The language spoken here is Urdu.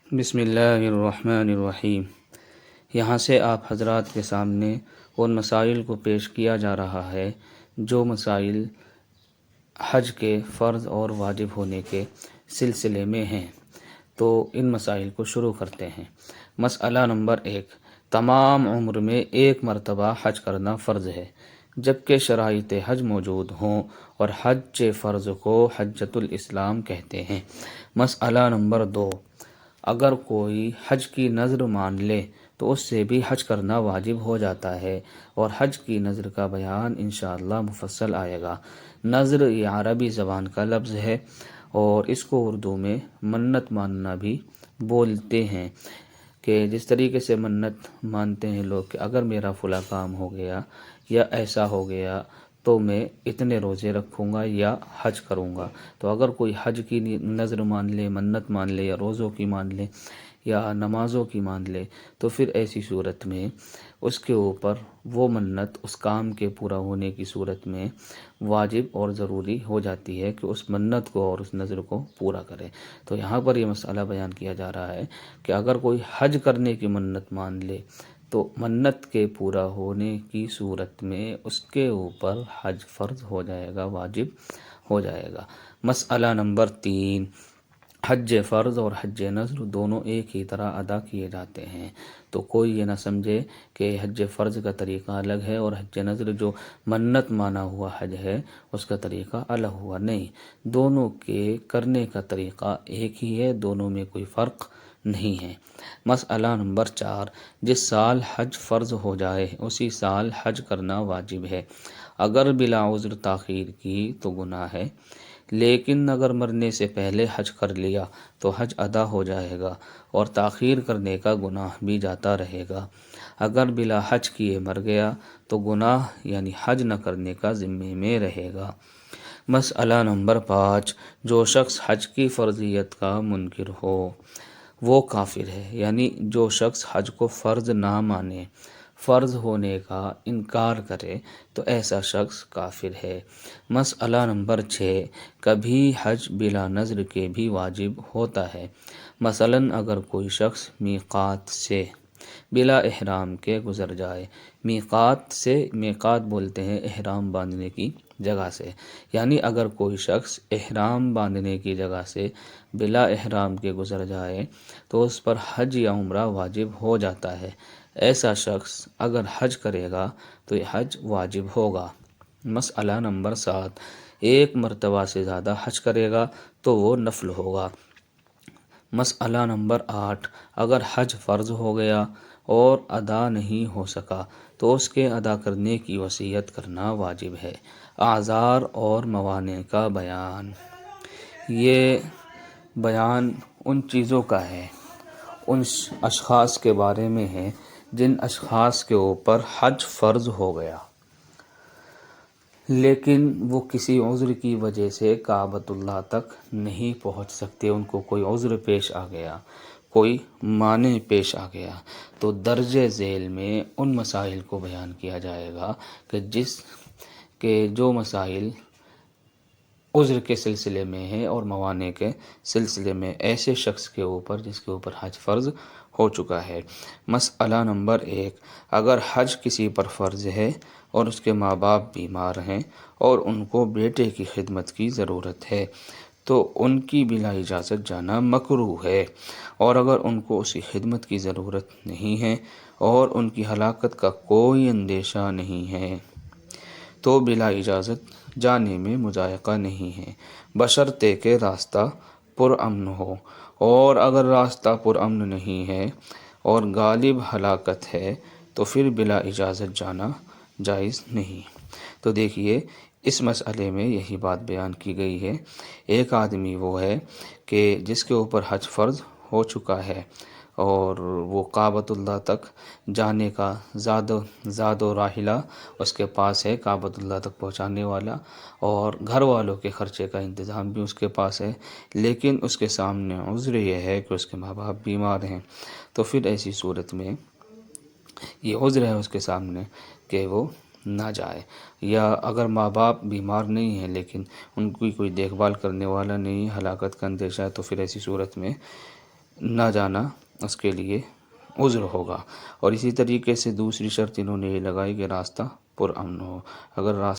بسم اللہ الرحمن الرحیم۔ یہاں سے آپ حضرات کے سامنے ان مسائل کو پیش کیا جا رہا ہے جو مسائل حج کے فرض اور واجب ہونے کے سلسلے میں ہیں، تو ان مسائل کو شروع کرتے ہیں۔ مسئلہ نمبر 1، تمام عمر میں ایک مرتبہ حج کرنا فرض ہے جبکہ شرائط حج موجود ہوں، اور حج فرض کو حجۃ الاسلام کہتے ہیں۔ مسئلہ نمبر 2، اگر کوئی حج کی نذر مان لے تو اس سے بھی حج کرنا واجب ہو جاتا ہے، اور حج کی نذر کا بیان انشاءاللہ مفصل آئے گا۔ نذر یہ عربی زبان کا لفظ ہے، اور اس کو اردو میں منت ماننا بھی بولتے ہیں، کہ جس طریقے سے منت مانتے ہیں لوگ کہ اگر میرا فلاں کام ہو گیا یا ایسا ہو گیا تو میں اتنے روزے رکھوں گا یا حج کروں گا۔ تو اگر کوئی حج کی نذر مان لے، منت مان لے، یا روزوں کی مان لے یا نمازوں کی مان لے، تو پھر ایسی صورت میں اس کے اوپر وہ منت اس کام کے پورا ہونے کی صورت میں واجب اور ضروری ہو جاتی ہے کہ اس منت کو اور اس نذر کو پورا کرے۔ تو یہاں پر یہ مسئلہ بیان کیا جا رہا ہے کہ اگر کوئی حج کرنے کی منت مان لے تو منت کے پورا ہونے کی صورت میں اس کے اوپر حج فرض ہو جائے گا، واجب ہو جائے گا۔ مسئلہ نمبر 3، حج فرض اور حج نذر دونوں ایک ہی طرح ادا کیے جاتے ہیں، تو کوئی یہ نہ سمجھے کہ حج فرض کا طریقہ الگ ہے اور حج نذر جو منت مانا ہوا حج ہے اس کا طریقہ الگ ہوا۔ نہیں، دونوں کے کرنے کا طریقہ ایک ہی ہے، دونوں میں کوئی فرق نہیں ہے۔ مسئلہ نمبر 4، جس سال حج فرض ہو جائے اسی سال حج کرنا واجب ہے۔ اگر بلا عذر تاخیر کی تو گناہ ہے، لیکن اگر مرنے سے پہلے حج کر لیا تو حج ادا ہو جائے گا، اور تاخیر کرنے کا گناہ بھی جاتا رہے گا۔ اگر بلا حج کیے مر گیا تو گناہ یعنی حج نہ کرنے کا ذمے میں رہے گا۔ مسئلہ نمبر 5، جو شخص حج کی فرضیت کا منکر ہو وہ کافر ہے، یعنی جو شخص حج کو فرض نہ مانے، فرض ہونے کا انکار کرے تو ایسا شخص کافر ہے۔ مسئلہ نمبر 6، کبھی حج بلا نذر کے بھی واجب ہوتا ہے۔ مثلاً اگر کوئی شخص میقات سے بلا احرام کے گزر جائے، میقات بولتے ہیں احرام باندھنے کی جگہ سے، یعنی اگر کوئی شخص احرام باندھنے کی جگہ سے بلا احرام کے گزر جائے تو اس پر حج یا عمرہ واجب ہو جاتا ہے۔ ایسا شخص اگر حج کرے گا تو یہ حج واجب ہوگا۔ مسئلہ نمبر 7، ایک مرتبہ سے زیادہ حج کرے گا تو وہ نفل ہوگا۔ مسئلہ نمبر 8، اگر حج فرض ہو گیا اور ادا نہیں ہو سکا تو اس کے ادا کرنے کی وصیت کرنا واجب ہے۔ اعذار اور موانع کا بیان، یہ بیان ان چیزوں کا ہے، ان اشخاص کے بارے میں ہے جن اشخاص کے اوپر حج فرض ہو گیا لیکن وہ کسی عذر کی وجہ سے کعبۃ اللہ تک نہیں پہنچ سکتے، ان کو کوئی عذر پیش آ گیا، کوئی مانع پیش آ گیا، تو درجہ ذیل میں ان مسائل کو بیان کیا جائے گا کہ جو مسائل عذر کے سلسلے میں ہے اور موانع کے سلسلے میں ایسے شخص کے اوپر جس کے اوپر حج فرض ہو چکا ہے۔ مسئلہ نمبر 1، اگر حج کسی پر فرض ہے اور اس کے ماں باپ بیمار ہیں اور ان کو بیٹے کی خدمت کی ضرورت ہے تو ان کی بلا اجازت جانا مکروہ ہے، اور اگر ان کو اسی خدمت کی ضرورت نہیں ہے اور ان کی ہلاکت کا کوئی اندیشہ نہیں ہے تو بلا اجازت جانے میں مضائقہ نہیں ہے، بشرطے کہ راستہ پرامن ہو، اور اگر راستہ پرامن نہیں ہے اور غالب ہلاکت ہے تو پھر بلا اجازت جانا جائز نہیں۔ تو دیکھیے اس مسئلے میں یہی بات بیان کی گئی ہے۔ ایک آدمی وہ ہے کہ جس کے اوپر حج فرض ہو چکا ہے اور وہ کعبۃ اللہ تک جانے کا زاد و راحلہ اس کے پاس ہے، کعبۃ اللہ تک پہنچانے والا، اور گھر والوں کے خرچے کا انتظام بھی اس کے پاس ہے، لیکن اس کے سامنے عذر یہ ہے کہ اس کے ماں باپ بیمار ہیں، تو پھر ایسی صورت میں یہ عذر ہے اس کے سامنے کہ وہ نہ جائے۔ یا اگر ماں باپ بیمار نہیں ہیں لیکن ان کی کوئی دیکھ بھال کرنے والا نہیں، ہلاکت کا اندیشہ ہے، تو پھر ایسی صورت میں نہ جانا اس کے لیے عذر ہوگا۔ اور اسی طریقے سے دوسری شرط انہوں نے یہ لگائی کہ راستہ پرامن ہو۔ اگر راستہ